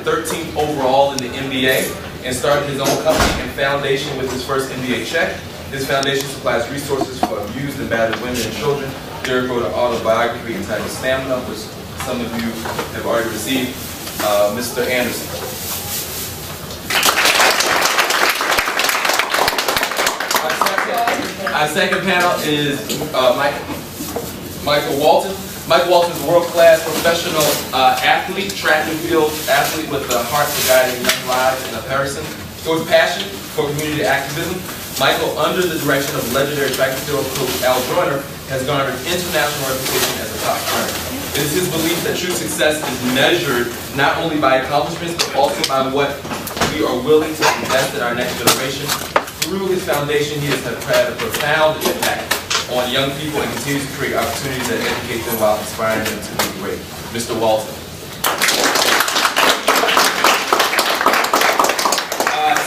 13th overall in the NBA and started his own company and foundation with his first NBA check. This foundation supplies resources for abused and battered women and children. Derek wrote an autobiography entitled Stamina, which some of you have already received. Mr. Anderson. Our second panel is Michael Walton. Michael Walton is a world-class professional athlete, track and field athlete with a heart for guiding young lives in a person. With passion for community activism, Michael, under the direction of legendary track and field coach Al Joyner, has garnered international reputation as a top runner. It is his belief that true success is measured not only by accomplishments, but also by what we are willing to invest in our next generation. Through his foundation, he has had a profound impact on young people and continues to create opportunities that educate them while inspiring them to be great. Mr. Walton.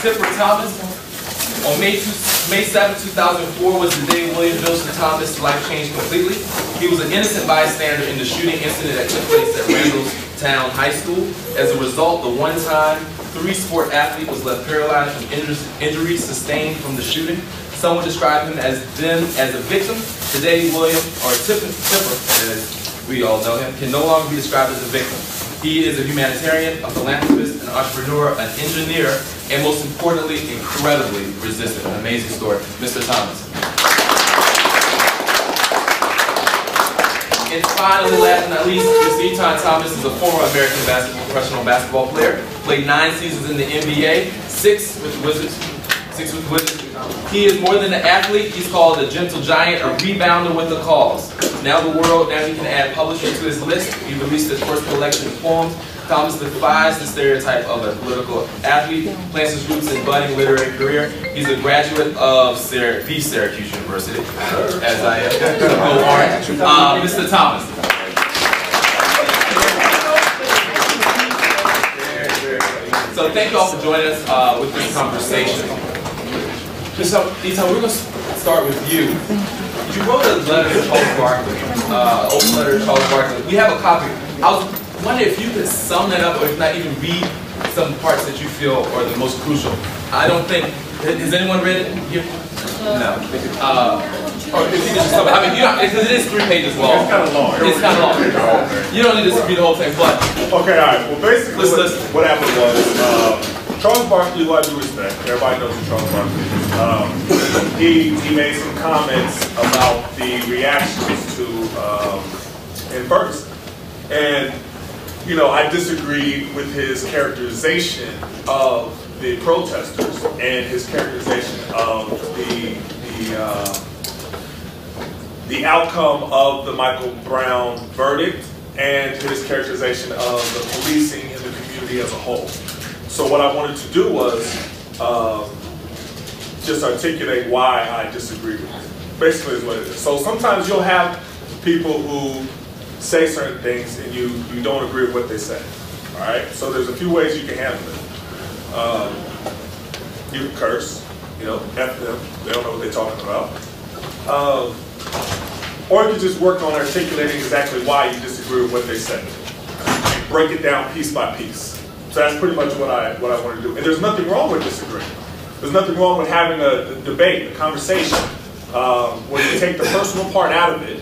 Tipper Thomas. On May 7, 2004 was the day William Joseph Thomas' life changed completely. He was an innocent bystander in the shooting incident that took place at Randallstown High School. As a result, the one-time three-sport athlete was left paralyzed from injuries sustained from the shooting. Some would describe him as a victim. Today, William, or Tipper, as we all know him, can no longer be described as a victim. He is a humanitarian, a philanthropist, an entrepreneur, an engineer, and most importantly, incredibly resistant. An amazing story. Mr. Thomas. And finally, last but not least, Mr. Etan Thomas is a former American professional basketball player. Played 9 seasons in the NBA, 6 with the Wizards. He is more than an athlete. He's called a gentle giant, a rebounder with a cause. Now he can add publishing to his list. He released his first collection of poems. Thomas defies the stereotype of a political athlete, plants his roots in budding literary career. He's a graduate of the Syracuse University, as I am. Mr. Thomas. So thank you all for joining us with this conversation. So, Etan, we're going to start with you. You wrote a letter to Charles Barkley, open letter to Charles Barkley. We have a copy. I was wondering if you could sum that up, or if not, even read some parts that you feel are the most crucial. I don't think, has anyone read it here? No. Or if you could just sum it. I mean, because it is 3 pages long. It's kind of long. It's kind of long. You don't need to read the whole thing, but. Okay, all right. Well, basically, what happened was, Charles Barkley, who I do respect, everybody knows who Charles Barkley is. He made some comments about the reactions to in Ferguson. And, you know, I disagreed with his characterization of the protesters and his characterization of the outcome of the Michael Brown verdict and his characterization of the policing in the community as a whole. So what I wanted to do was just articulate why I disagree with it. Basically is what it is. So sometimes you'll have people who say certain things and you don't agree with what they say. All right? So there's a few ways you can handle it. You can curse, you know, F them. They don't know what they're talking about. Or you can just work on articulating exactly why you disagree with what they said. And break it down piece by piece. So that's pretty much what I want to do. And there's nothing wrong with disagreeing. There's nothing wrong with having a debate, a conversation, where you take the personal part out of it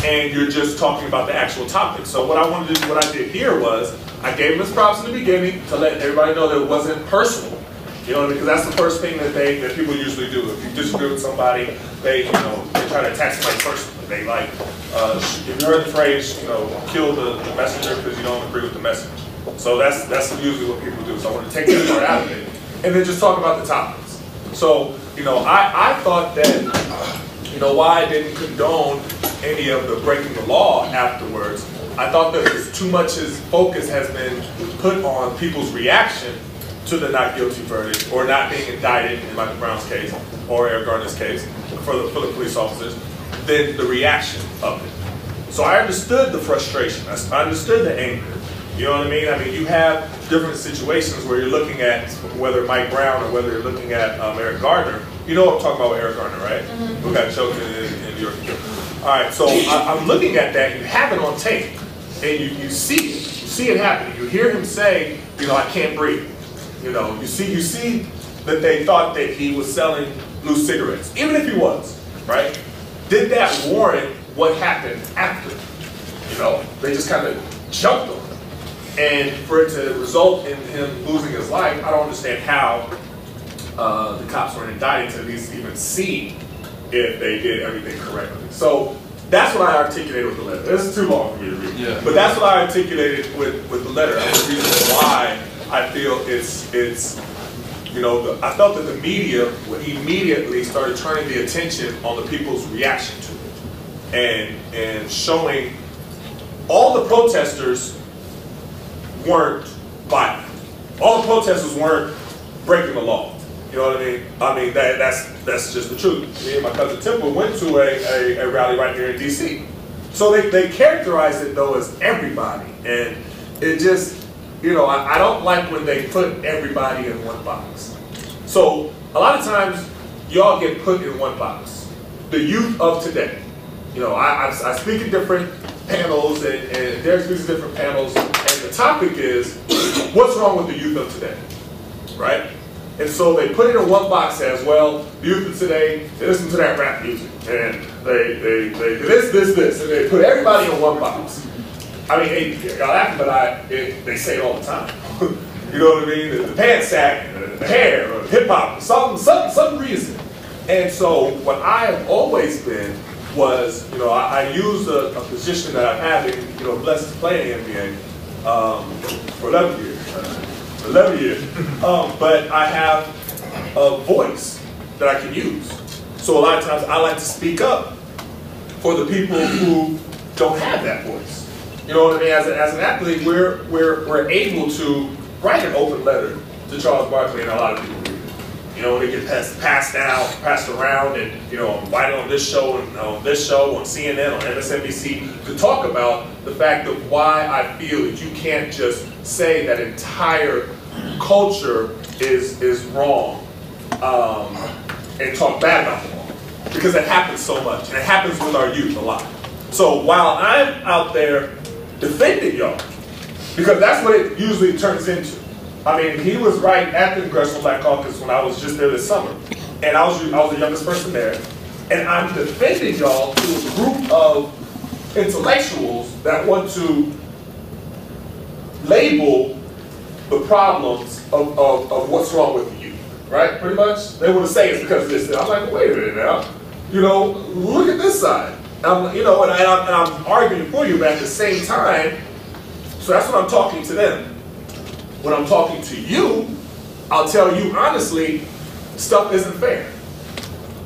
and you're just talking about the actual topic. So what I did here was I gave them his props in the beginning to let everybody know that it wasn't personal. You know, because that's the first thing that people usually do. If you disagree with somebody, they try to attack somebody personally. They like, if you heard the phrase, kill the messenger because you don't agree with the message. So that's usually what people do. So I want to take that part out of it and then just talk about the topics. So, I thought that, why I didn't condone any of the breaking the law afterwards, I thought that too much focus has been put on people's reaction to the not guilty verdict or not being indicted in Michael Brown's case or Eric Garner's case for the police officers than the reaction of it. So I understood the frustration. I understood the anger. You know what I mean? I mean, you have different situations where you're looking at whether Mike Brown or whether you're looking at Eric Garner. You know what I'm talking about with Eric Garner, right? Who got choked in New York. All right, so I'm looking at that. You have it on tape, and you see it. You see it happening. You hear him say, you know, I can't breathe. You know, you see that they thought that he was selling loose cigarettes, even if he was, right? Did that warrant what happened after? You know, they just kind of jumped on him. And for it to result in him losing his life, I don't understand how the cops weren't indicted to at least even see if they did everything correctly. So that's what I articulated with the letter. This is too long for me to read. Yeah. But that's what I articulated with the letter. And the reason why I feel it's you know, I felt that the media immediately started turning the attention on the people's reaction to it. And showing all the protesters weren't violent. All the protesters weren't breaking the law. You know what I mean? I mean, that's just the truth. Me and my cousin Temple went to a rally right here in DC. So they characterized it though as everybody. And it just, you know, I don't like when they put everybody in one box. So a lot of times y'all get put in one box. The youth of today. You know, I speak at different panels and Derek speaks at different panels, and the topic is, what's wrong with the youth of today, right? And so they put it in one box as, well, the youth of today, they listen to that rap music, and they this, and they put everybody in one box. I mean, hey, y'all laughing, but they say it all the time. You know what I mean? The pants sagging, the hair, or hip hop, some reason. And so what I have always been was, you know, I used a position that I'm having, you know, blessed to play in the NBA for 11 years. 11 years. But I have a voice that I can use. So a lot of times I like to speak up for the people who don't have that voice. You know what I mean? As an athlete, we're able to write an open letter to Charles Barkley, and a lot of people read it. You know, they get passed around, and, you know, I'm invited on this show and on this show, on CNN, on MSNBC, to talk about the fact of why I feel that you can't just say that entire culture is wrong and talk bad about them all. Because it happens so much, and it happens with our youth a lot. So while I'm out there defending y'all, because that's what it usually turns into. I mean, he was right at the Congressional Black Caucus when I was just there this summer. And I was the youngest person there. And I'm defending y'all to a group of intellectuals that want to label the problems of what's wrong with the youth, right? Pretty much. They want to say it's because of this. I'm like, wait a minute now. You know, look at this side. You know, and I'm arguing for you, but at the same time, so that's when I'm talking to them. When I'm talking to you, I'll tell you honestly, stuff isn't fair.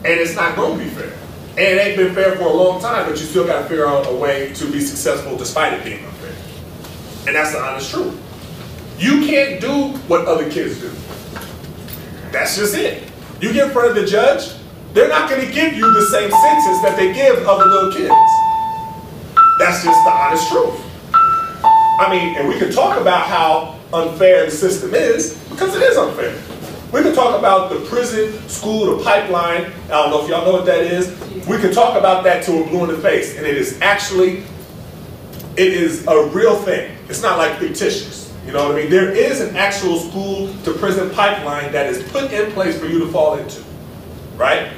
And it's not going to be fair. And it ain't been fair for a long time, but you still got to figure out a way to be successful despite it being unfair. And that's the honest truth. You can't do what other kids do. That's just it. You get in front of the judge, they're not going to give you the same sentence that they give other little kids. That's just the honest truth. I mean, and we can talk about how unfair the system is, because it is unfair. We can talk about the prison, school, the pipeline. I don't know if y'all know what that is. We can talk about that till we're blue in the face. And it is a real thing. It's not like fictitious. You know what I mean? There is an actual school to prison pipeline that is put in place for you to fall into. Right?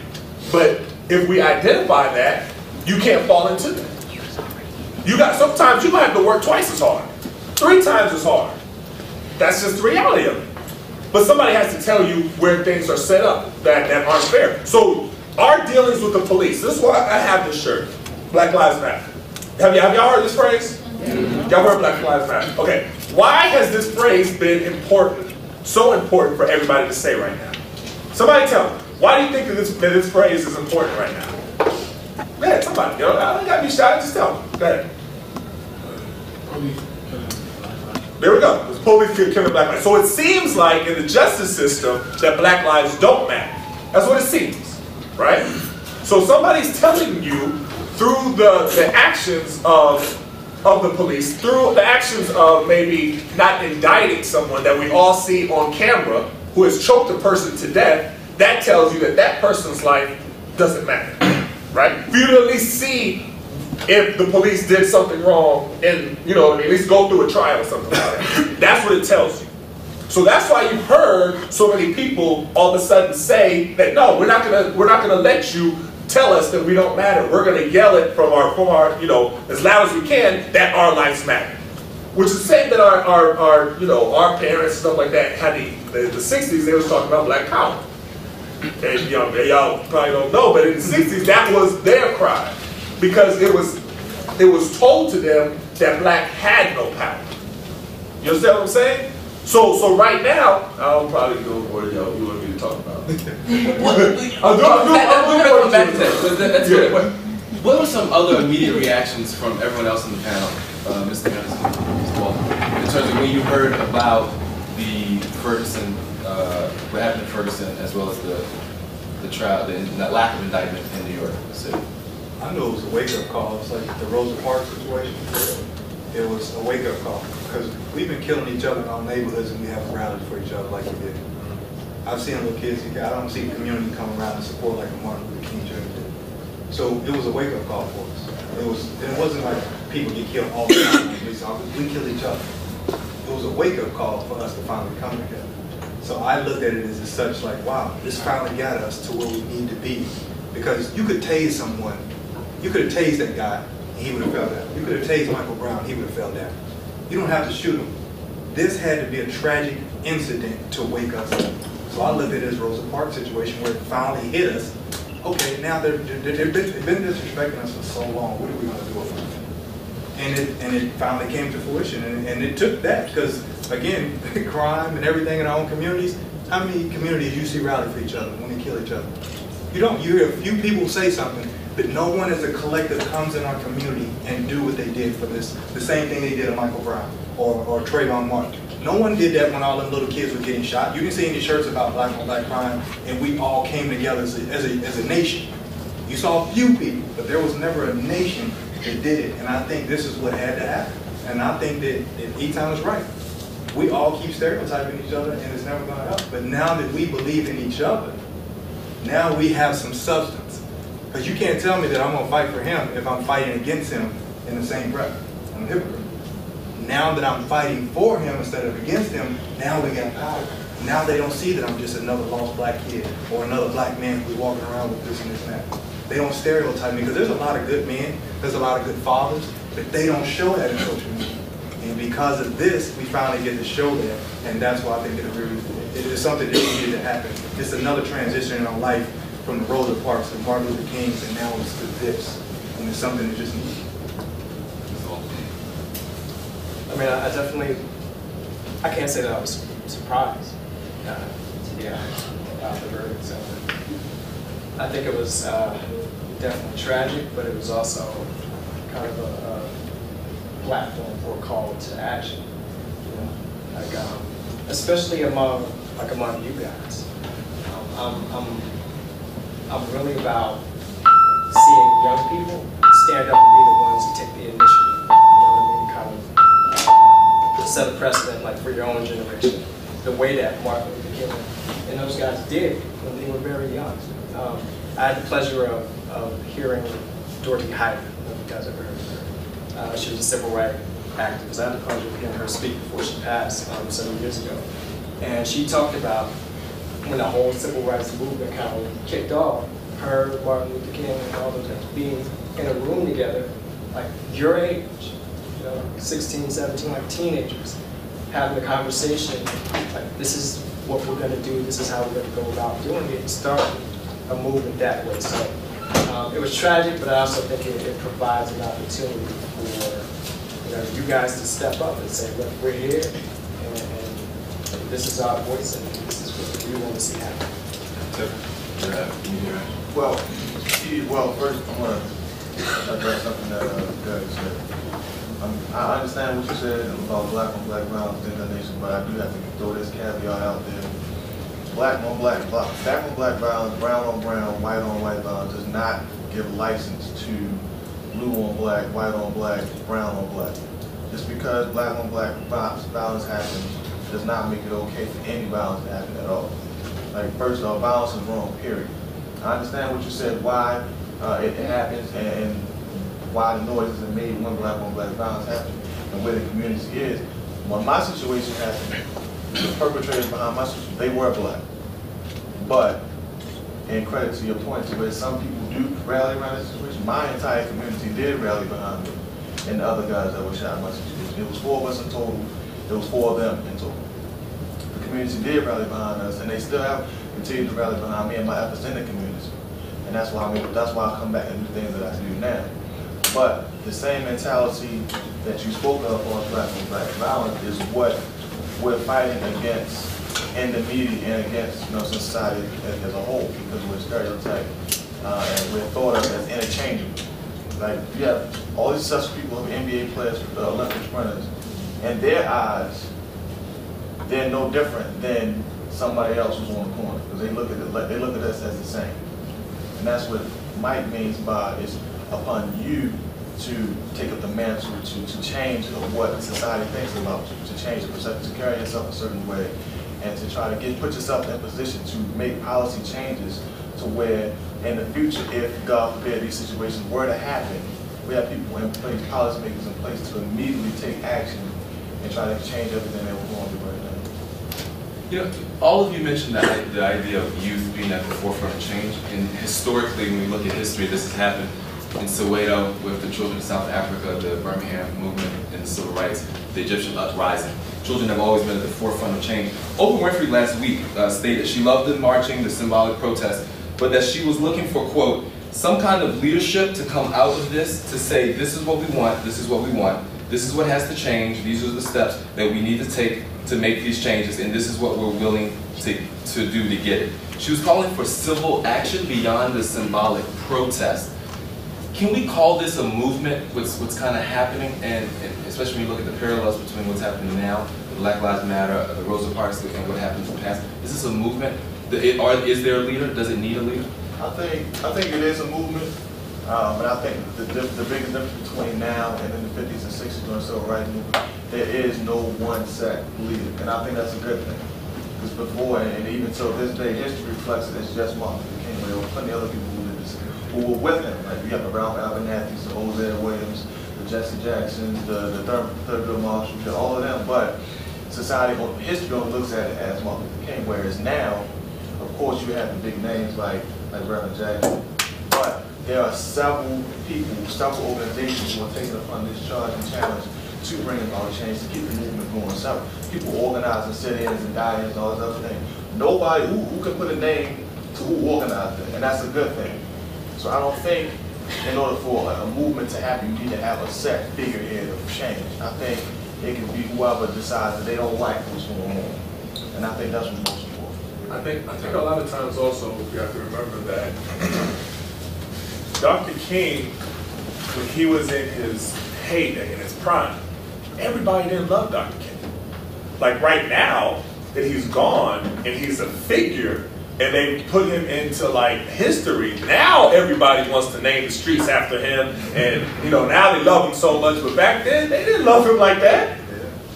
But if we identify that, you can't fall into that. Sometimes you might have to work twice as hard, 3 times as hard. That's just the reality of it. But somebody has to tell you where things are set up that aren't fair. So our dealings with the police, this is why I have this shirt, Black Lives Matter. Have y'all heard this phrase? Y'all heard Black Lives Matter? Okay. Why has this phrase been important, so important for everybody to say right now? Somebody tell me. Why do you think that this phrase is important right now? Go ahead, somebody. You know, I don't gotta be shy, just tell me. Go ahead. There we go. It's police killing black lives. So it seems like in the justice system that black lives don't matter. That's what it seems, right? So somebody's telling you through the actions of the police, through the actions of maybe not indicting someone that we all see on camera who has choked a person to death, that tells you that that person's life doesn't matter, right? For you to at least see if the police did something wrong and, you know, at least go through a trial or something like that. That's what it tells you. So that's why you've heard so many people all of a sudden say that no, we're not gonna let you tell us that we don't matter. We're gonna yell it from our as loud as we can that our lives matter. Which is the same that our parents stuff like that had the 60s. They was talking about black power, and y'all probably don't know, but in the 60s that was their cry because it was told to them that black had no power. You understand what I'm saying? So right now, I'll probably go for it, y'all. You want me to talk about? What were some other immediate reactions from everyone else in the panel, Mr. Anderson, Mr. Walton, in terms of when you heard about the Ferguson, what happened in Ferguson, as well as the trial, the lack of indictment in New York City? I knew it was a wake-up call. It's like the Rosa Parks situation. It was a wake-up call because we've been killing each other in our neighborhoods and we haven't rallied for each other like we did. I've seen little kids. I don't see the community come around and support like a Martin Luther King Jr. did. So it was a wake-up call for us. It wasn't like people get killed all the time. We kill each other. It was a wake-up call for us to finally come together. So I looked at it as such like, wow, this finally got us to where we need to be. Because you could tase someone. You could have tased that guy, and he would have fell down. You could have tased Michael Brown, he would have fell down. You don't have to shoot him. This had to be a tragic incident to wake us up. So I looked at it as Rosa Parks situation where it finally hit us. Okay, now they've been disrespecting us for so long. What are we going to do about it? And it finally came to fruition. And it took that because, again, crime and everything in our own communities. How many communities you see rally for each other when they kill each other? You don't. You hear a few people say something, but no one as a collective comes in our community and do what they did for this. The same thing they did to Michael Brown or Trayvon Martin. No one did that when all them little kids were getting shot. You can see any shirts about black on black crime, and we all came together as a nation. You saw a few people, but there was never a nation that did it. And I think this is what had to happen. And I think that Etan is right. We all keep stereotyping each other, and it's never going to help. But now that we believe in each other, now we have some substance. Because you can't tell me that I'm going to fight for him if I'm fighting against him in the same breath. I'm a hypocrite. Now that I'm fighting for him instead of against him, now we got power. Now they don't see that I'm just another lost black kid or another black man who's walking around with this and this and that. They don't stereotype me because there's a lot of good men, there's a lot of good fathers, but they don't show that in social media. And because of this, we finally get to show that, and that's why I think it is something that needed to happen. It's another transition in our life from the Rosa Parks and Martin Luther King's, and now it's to this, and it's something that just needs. I mean, I can't say that I was surprised, to be honest, about the verdict. So I think it was definitely tragic, but it was also kind of a platform for a call to action. You know, like especially among you guys. I'm really about seeing young people stand up and be the ones who take the initiative. You know what I mean? Kind of set a precedent, like for your own generation, the way that Martin Luther King and those guys did when they were very young. I had the pleasure of hearing Dorothy Hyde. I don't know if you guys ever heard of her. She was a civil rights activist. I had the pleasure of hearing her speak before she passed several years ago. And she talked about when the whole civil rights movement kind of kicked off, her, Martin Luther King, and all of them being in a room together, like your age, you know, 16, 17, like teenagers, having a conversation, like this is what we're going to do, this is how we're going to go about doing it, and start a movement that way. So it was tragic, but I also think it provides an opportunity for you guys to step up and say, look, we're here, and this is our voice, and this is what we want to see happen. Well, first I want to address something that Doug said. I understand what you said about black on black violence in the nation, but I do have to throw this caveat out there. Black on black violence, brown on brown, white on white violence does not give license to blue on black, white on black, brown on black. Just because black on black violence happens does not make it okay for any violence to happen at all. Like, first off, violence is wrong, period. I understand what you said, why it happens, and why the noises are made when black on black violence happens, and where the community is. When my situation happened, the perpetrators behind my situation, they were black. But, in credit to your point, to where some people do rally around this situation, my entire community did rally behind me and the other guys that were shot in my situation. It was 4 of us in total. It was 4 of them in total. The community did rally behind us, and they still have continued to rally behind me and my efforts in the community. And that's why I come back and do things that I do now. But the same mentality that you spoke of on black on black violence is what we're fighting against in the media and against society as a whole, because we're stereotyped and we're thought of as interchangeable. Like, you have all these successful people, NBA players, Olympic sprinters, in their eyes, they're no different than somebody else who's on the corner, because they look at us as the same. And that's what Mike means by it's upon you to take up the mantle to change what society thinks about you, to change the perception, to carry yourself a certain way, and to try to put yourself in a position to make policy changes to where in the future, if God forbid these situations were to happen, we have people in place, policymakers in place to immediately take action and try to change everything that we're going through right now. You know, all of you mentioned the idea of youth being at the forefront of change, and historically, when we look at history, this has happened in Soweto with the children of South Africa, the Birmingham movement and civil rights, the Egyptian uprising. Children have always been at the forefront of change. Oprah Winfrey last week stated she loved the marching, the symbolic protest, but that she was looking for, quote, some kind of leadership to come out of this to say, this is what we want, this is what we want, this is what has to change, these are the steps that we need to take to make these changes, and this is what we're willing to do to get it. She was calling for civil action beyond the symbolic protest. Can we call this a movement, what's kind of happening, and especially when you look at the parallels between what's happening now, Black Lives Matter, the Rosa Parks, and what happened in the past? Is this a movement? Is there a leader? Does it need a leader? I think it is a movement, but I think the biggest difference between now and in the 50s and 60s during the civil rights movement, there is no one set leader, and I think that's a good thing. Because before, and even till this day, history reflects it. It's just Martin Luther King. There were plenty of other people who were with him. Like you have the Ralph Abernathy's, the Hosea Williams, the Jesse Jacksons, the Thurgood Marshall, all of them. But society, history only looks at it as Martin Luther King. Whereas now, of course, you have the big names like Reverend Jackson. But there are several people, several organizations who are taking upon this charge and challenge to bring about change, to keep the movement going. Several people organizing sit-ins and die-ins and all this other thing. Nobody who can put a name to who organized it, and that's a good thing. So I don't think in order for a movement to happen, you need to have a set figurehead of change. I think it can be whoever decides that they don't like what's going on. And I think that's what's most important. I think a lot of times also we have to remember that Dr. King, when he was in his heyday, in his prime, everybody didn't love Dr. King. Like right now that he's gone and he's a figure, and they put him into like history. Now everybody wants to name the streets after him, and now they love him so much. But back then they didn't love him like that.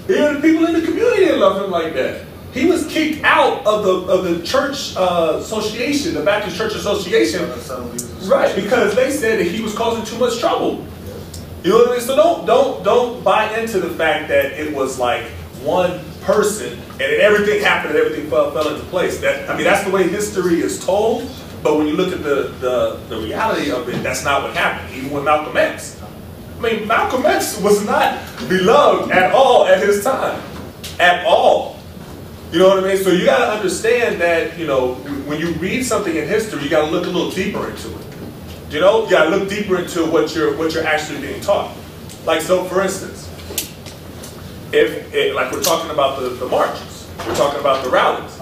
Even the people in the community didn't love him like that. He was kicked out of the church association, the Baptist Church Association, right? Because they said that he was causing too much trouble. You know what I mean? So don't buy into the fact that it was like one person, and then everything happened and everything fell into place. That's the way history is told, but when you look at the reality of it, that's not what happened. Even with Malcolm X. Malcolm X was not beloved at all at his time. At all. You know what I mean? So you gotta understand that, when you read something in history, you gotta look a little deeper into it. You gotta look deeper into what you're actually being taught. Like, so for instance, like we're talking about the marches, we're talking about the rallies,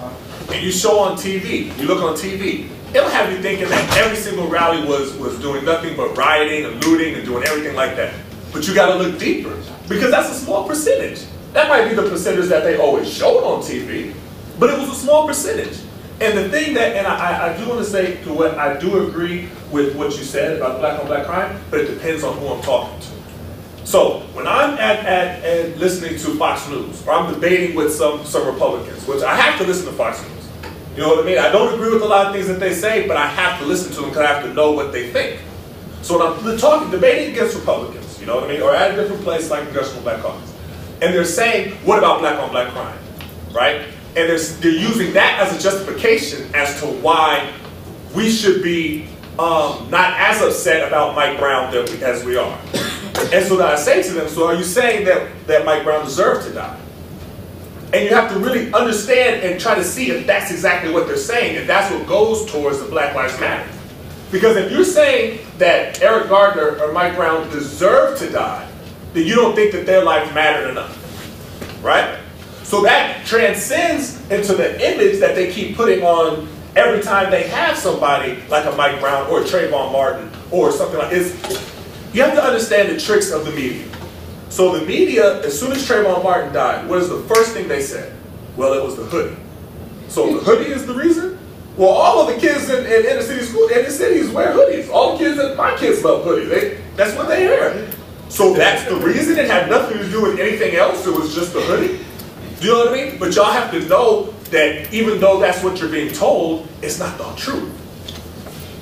and you show on TV, you look on TV, it'll have you thinking that every single rally was doing nothing but rioting and looting and doing everything like that. But you got to look deeper, because that's a small percentage. That might be the percentage that they always showed on TV, but it was a small percentage. And the thing that, and I do want to say to what I do agree with what you said about black on black crime, but it depends on who I'm talking to. So when I'm at listening to Fox News, or I'm debating with some Republicans, which I have to listen to Fox News. You know what I mean? I don't agree with a lot of things that they say, but I have to listen to them because I have to know what they think. So when I'm debating against Republicans, or at a different place like Congressional Black Caucus, and they're saying, what about black on black crime? right? And they're using that as a justification as to why we should be not as upset about Mike Brown as we are. And so then I say to them, so are you saying that Mike Brown deserved to die? And you have to really understand and try to see if that's exactly what they're saying, and that's what goes towards the Black Lives Matter. Because if you're saying that Eric Gardner or Mike Brown deserve to die, then you don't think that their life mattered enough, right? So that transcends into the image that they keep putting on every time they have somebody like a Mike Brown or a Trayvon Martin or something like this. You have to understand the tricks of the media. So the media, as soon as Trayvon Martin died, what is the first thing they said? Well, it was the hoodie. So the hoodie is the reason? Well, all of the kids in inner city schools, inner cities wear hoodies. All the kids, my kids love hoodies. That's what they wear. So that's the reason. It had nothing to do with anything else. It was just the hoodie. Do you know what I mean? But y'all have to know that even though that's what you're being told, it's not the truth.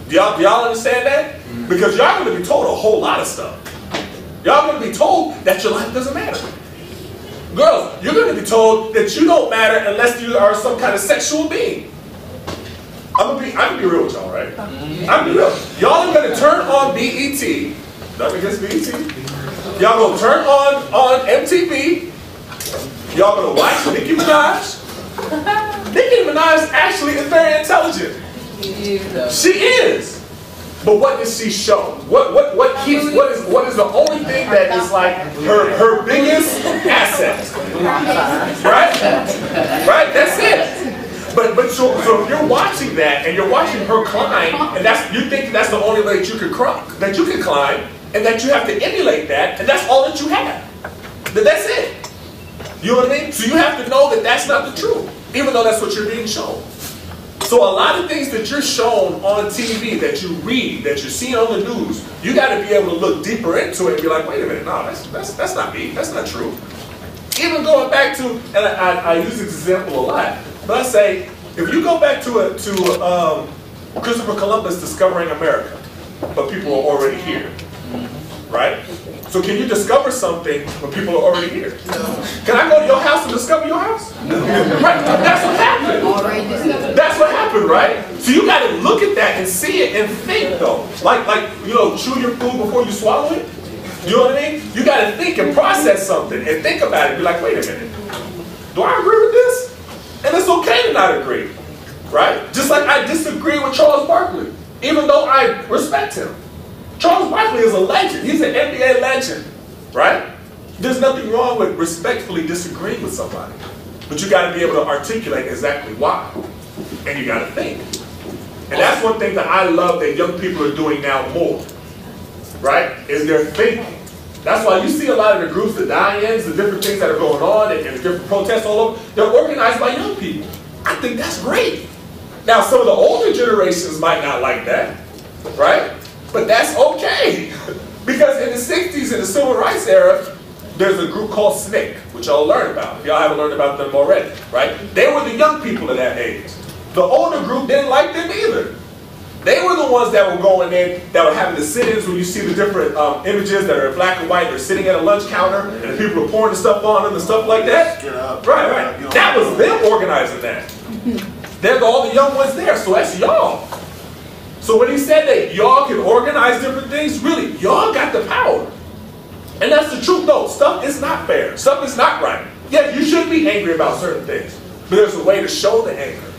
Do y'all understand that? Because y'all going to be told a whole lot of stuff. Y'all going to be told that your life doesn't matter. Girls, you're going to be told that you don't matter unless you are some kind of sexual being. I'm gonna be real with y'all, right? I'm gonna be real. Y'all are gonna turn on BET. Nothing against BET. Y'all gonna turn on MTV. Y'all gonna watch Nicki Minaj. Nicki Minaj actually is very intelligent. She is. But what does she show? What is the only thing that is like her biggest asset? Right? Right? That's it. But so if you're watching that and you're watching her climb, and you think that's the only way that you can climb, and that you have to emulate that, and that's all that you have. That's it. You know what I mean? So you have to know that that's not the truth, even though that's what you're being shown. So a lot of things that you're shown on TV, that you read, that you're seeing on the news, you got to be able to look deeper into it and be like, wait a minute, no, that's not me. That's not true. Even going back to, and I use this example a lot. But I say, if you go back to Christopher Columbus discovering America, but people are already here, right? So can you discover something when people are already here? No. Can I go to your house and discover your house? No. Right? That's what happened. That's what happened, right? So you got to look at that and see it and think, though. Like chew your food before you swallow it. You know what I mean? You got to think and process something and think about it. Be like, wait a minute. Do I agree with this? And it's okay to not agree, right? Just like I disagree with Charles Barkley, even though I respect him. Charles Barkley is a legend. He's an NBA legend, right? There's nothing wrong with respectfully disagreeing with somebody. But you got to be able to articulate exactly why. And you got to think. And that's one thing that I love that young people are doing now more, right? Is they're thinking. That's why you see a lot of the groups, the die-ins, the different things that are going on, and different protests all over, they're organized by young people. I think that's great. Now, some of the older generations might not like that, right? But that's okay. Because in the 60s, in the civil rights era, there's a group called SNCC, which y'all learn about, if y'all haven't learned about them already, right? They were the young people of that age. The older group didn't like them either. They were the ones that were going in, that were having the sit-ins when you see the different images that are in black and white. They're sitting at a lunch counter, and the people are pouring the stuff on them and stuff like that. Right. That was them organizing that. There's all the young ones there, so that's y'all. So when he said that y'all can organize different things, really, y'all got the power. And that's the truth, though. Stuff is not fair. Stuff is not right. Yeah, you should be angry about certain things, but there's a way to show the anger,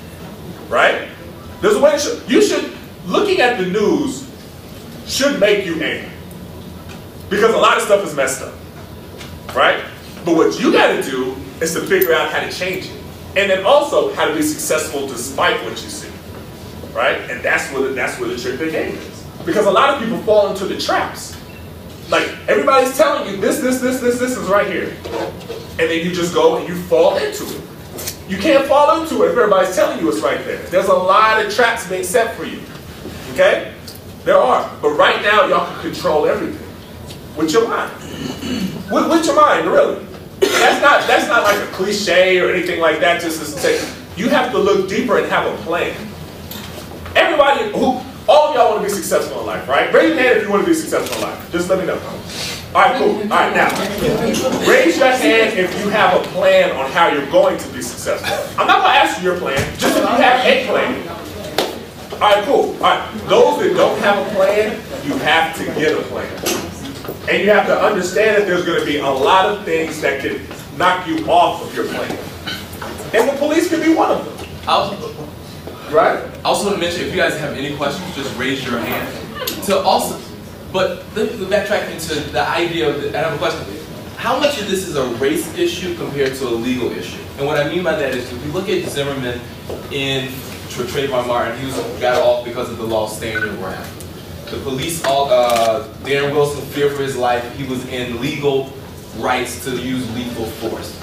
right? There's a way to show. You should. Looking at the news should make you angry. Because a lot of stuff is messed up. Right? But what you got to do is to figure out how to change it. And then also how to be successful despite what you see. Right? And that's where the trick of the game is. Because a lot of people fall into the traps. Like, everybody's telling you this is right here. And then you just go and you fall into it. You can't fall into it if everybody's telling you it's right there. There's a lot of traps being set for you. Okay? There are. But right now, y'all can control everything. With your mind. With your mind, really. That's not like a cliche or anything like that, just to say. You have to look deeper and have a plan. Everybody, all of y'all want to be successful in life, right? Raise your hand if you want to be successful in life. Just let me know. All right, cool. All right, now, raise your hand if you have a plan on how you're going to be successful. I'm not going to ask you your plan, just if you have a plan. All right, cool. All right, those that don't have a plan, you have to get a plan. And you have to understand that there's going to be a lot of things that can knock you off of your plan. And the police can be one of them. Right? I also want to mention, if you guys have any questions, just raise your hand. To also, but let me backtrack into the idea of, and I have a question. How much of this is a race issue compared to a legal issue? And what I mean by that is, if you look at Zimmerman in Trayvon Martin, he got off because of the law stand your ground. The police, Darren Wilson feared for his life. He was in legal rights to use lethal force.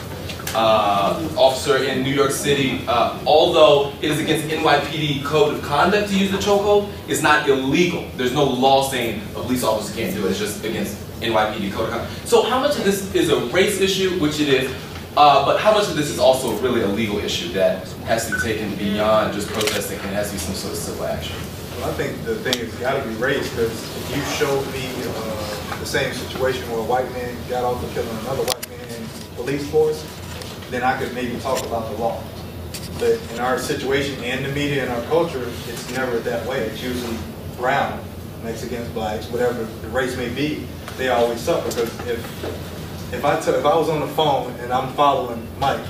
Officer in New York City, although it is against NYPD code of conduct to use the chokehold, it's not illegal. There's no law saying a police officer can't do it. It's just against NYPD code of conduct. So how much of this is a race issue, which it is, but how much of this is also really a legal issue that has to be taken beyond just protesting and has to be some sort of civil action? Well, I think the thing is got to be race, because if you showed me the same situation where a white man got off for killing another white man in police force, then I could maybe talk about the law. But in our situation and the media and our culture, it's never that way. It's usually brown, Mexicans, blacks, whatever the race may be, they always suffer. Because if I was on the phone and I'm following Mike,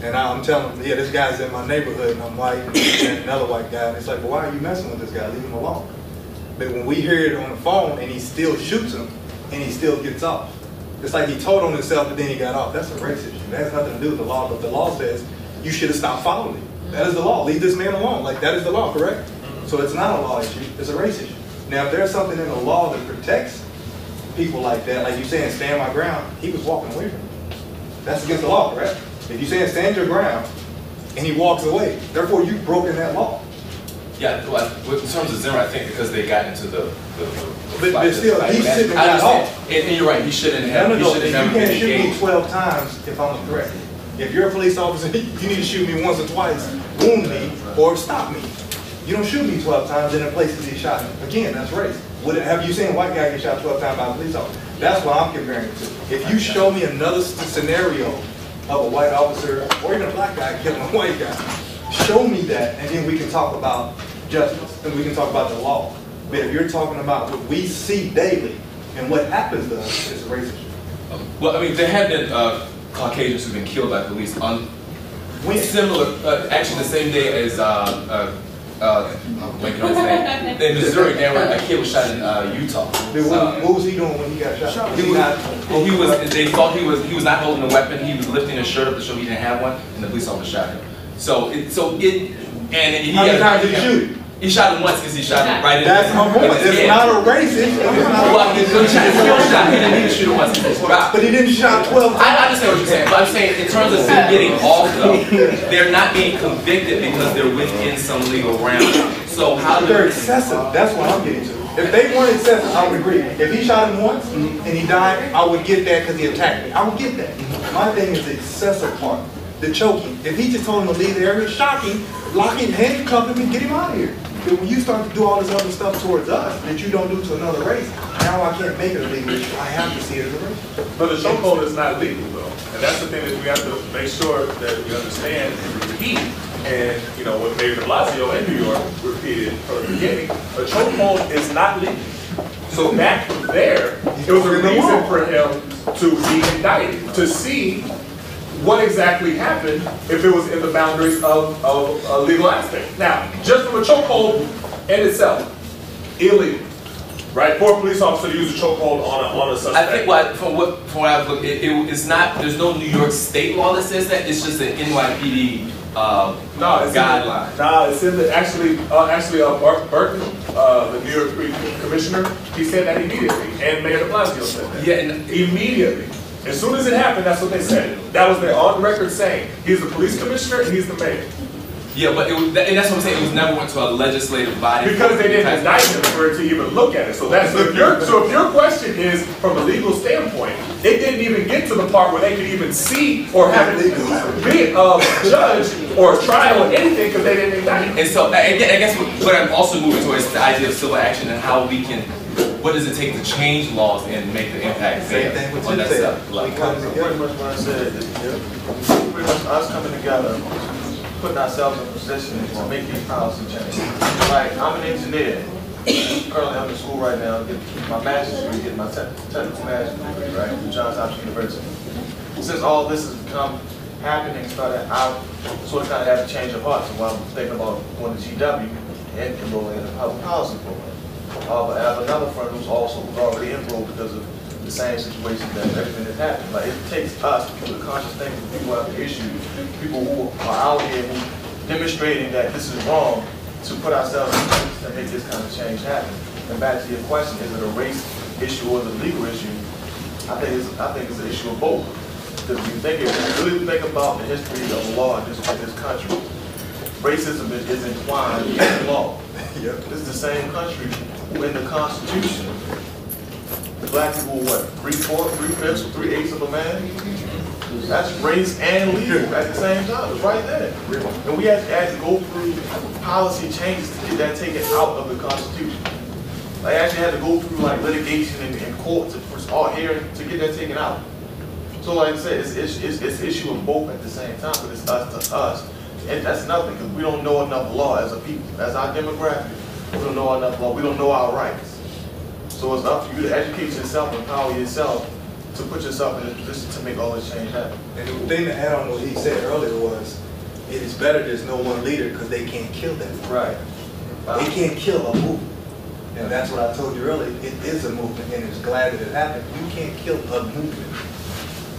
and I'm telling him, yeah, this guy's in my neighborhood and I'm white and another white guy, and it's like, well, why are you messing with this guy? Leave him alone. But when we hear it on the phone and he still shoots him and he still gets off, it's like he told on himself, but then he got off. That's a race issue. That has nothing to do with the law, but the law says you should have stopped following me. That is the law. Leave this man alone. Like, that is the law, correct? So it's not a law issue. It's a race issue. Now, if there's something in the law that protects people like that, like you saying, stand my ground, he was walking away from it. That's against the law, correct? If you saying stand your ground, and he walks away, therefore you've broken that law. Yeah, well, in terms of Zimmer, I think because they got into the but still, he's sitting got off. And you're right, he shouldn't have. No. You can't shoot me 12 times if I'm correct. If you're a police officer, you need to shoot me once or twice, wound me, or stop me. You don't shoot me 12 times in a place because he shot me. Again, that's race. Have you seen a white guy get shot 12 times by a police officer? That's what I'm comparing it to. If you show me another scenario of a white officer, or even a black guy killing a white guy, show me that, and then we can talk about justice, and we can talk about the law. But if you're talking about what we see daily, and what happens to us, it's a race issue. Well, I mean, there have been Caucasians who've been killed by police on similar, actually the same day as, blanking on his name. In Missouri, a kid was shot in Utah. What was he doing when he got shot? They thought he was not holding a weapon. He was lifting his shirt up to show he didn't have one, and the police officer shot him. How many times did he shoot? He shot him once because he shot him right in the That's my point. It's not a race issue. Well, he shot. He didn't need to shoot him once. But he didn't shot 12 times. I understand what you're saying, but I'm saying in terms of them getting off, though, they're not being convicted because they're within some legal realm. So how they're excessive. That's what I'm getting to. If they weren't excessive, I would agree. If he shot him once and he died, I would get that because he attacked me. I would get that. My thing is the excessive part, the choking. If he just told him to leave the area, shocking, lock him, handcuff him, and get him out of here. But when you start to do all this other stuff towards us that you don't do to another race, now I can't make it a legal issue. I have to see it as a race. But the chokehold is not legal, though. And that's the thing that we have to make sure that we understand and repeat. And, you know, what Mayor de Blasio in New York repeated from the beginning, a chokehold is not legal. So back there, it was a reason for him to be indicted, to see what exactly happened if it was in the boundaries of a legal aspect. Now, just from a chokehold in itself, illegal, right? For a police officer to use a chokehold on a suspect. I think from what I've looked, it's not. There's no New York State law that says that. It's just an NYPD guideline. It's in the actually Burton, the New York commissioner, he said that immediately, and Mayor de Blasio said that. Yeah, and immediately. As soon as it happened, that's what they said. That was their on record saying. He's the police commissioner and he's the mayor. Yeah, but and that's what I'm saying. It was never went to a legislative body because they didn't indict him for it to even look at it. So that's if your question is from a legal standpoint, it didn't even get to the part where they could even see or have it be a judge or a trial or anything because they didn't indict him. And so I guess what I'm also moving towards is the idea of civil action and how we can what does it take to change laws and make the impact Same there thing with on you that said. level? We come Pretty together. much what I said, pretty much us coming together, putting ourselves in a position to make these policy changes. Like, I'm an engineer. Currently, I'm in school right now, getting my master's degree, getting my technical master's degree, right, from Johns Hopkins University. Since all this has become happening, I sort of kind of had to change of heart. So while I'm thinking about going to GW and enrolling in a public policy program. But I have another friend who's already enrolled because of the same situation that everything that's happened. Like, it takes us, people with conscious thinkers, people who have the issue, people who are out here who demonstrating that this is wrong, to put ourselves in place to make this kind of change happen. And back to your question, is it a race issue or is it a legal issue? I think it's an issue of both. Because if you really think about the history of law in this country, racism is entwined in law. This is the same country who in the Constitution, the black people were what, 3/4, 3/5, or 3/8 of a man? That's race and legal at the same time. It's right there. And we had to go through policy changes to get that taken out of the Constitution. I actually had to go through like litigation and courts and all hearing to get that taken out. So like I said, it's an issue of both at the same time, but it's us to us. And that's nothing, because we don't know enough law as a people. As our demographic, we don't know enough law. We don't know our rights. So it's up for you to educate yourself, empower yourself, to put yourself in a position to make all this change happen. And the thing to add on what he said earlier was, it is better there's no one leader because they can't kill that. Right. They can't kill a movement. And that's what I told you earlier. It is a movement, and it's glad that it happened. You can't kill a movement.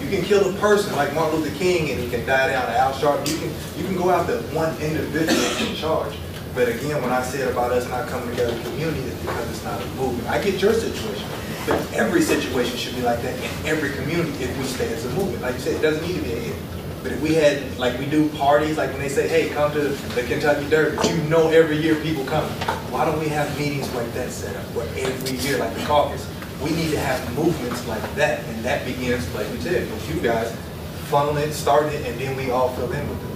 You can kill a person like Martin Luther King, and he can die down to Al Sharpton. You can go after one individual in charge. But again, when I said about us not coming together as a community, it's because it's not a movement. I get your situation, but every situation should be like that in every community if we stay as a movement. Like you said, it doesn't need to be a hit. But if we had, like we do parties, like when they say, hey, come to the Kentucky Derby, you know every year people come. Why don't we have meetings like that set up where every year, like the caucus, we need to have movements like that, and that begins, like we said, with you guys funneling it, starting it, and then we all fill in with it.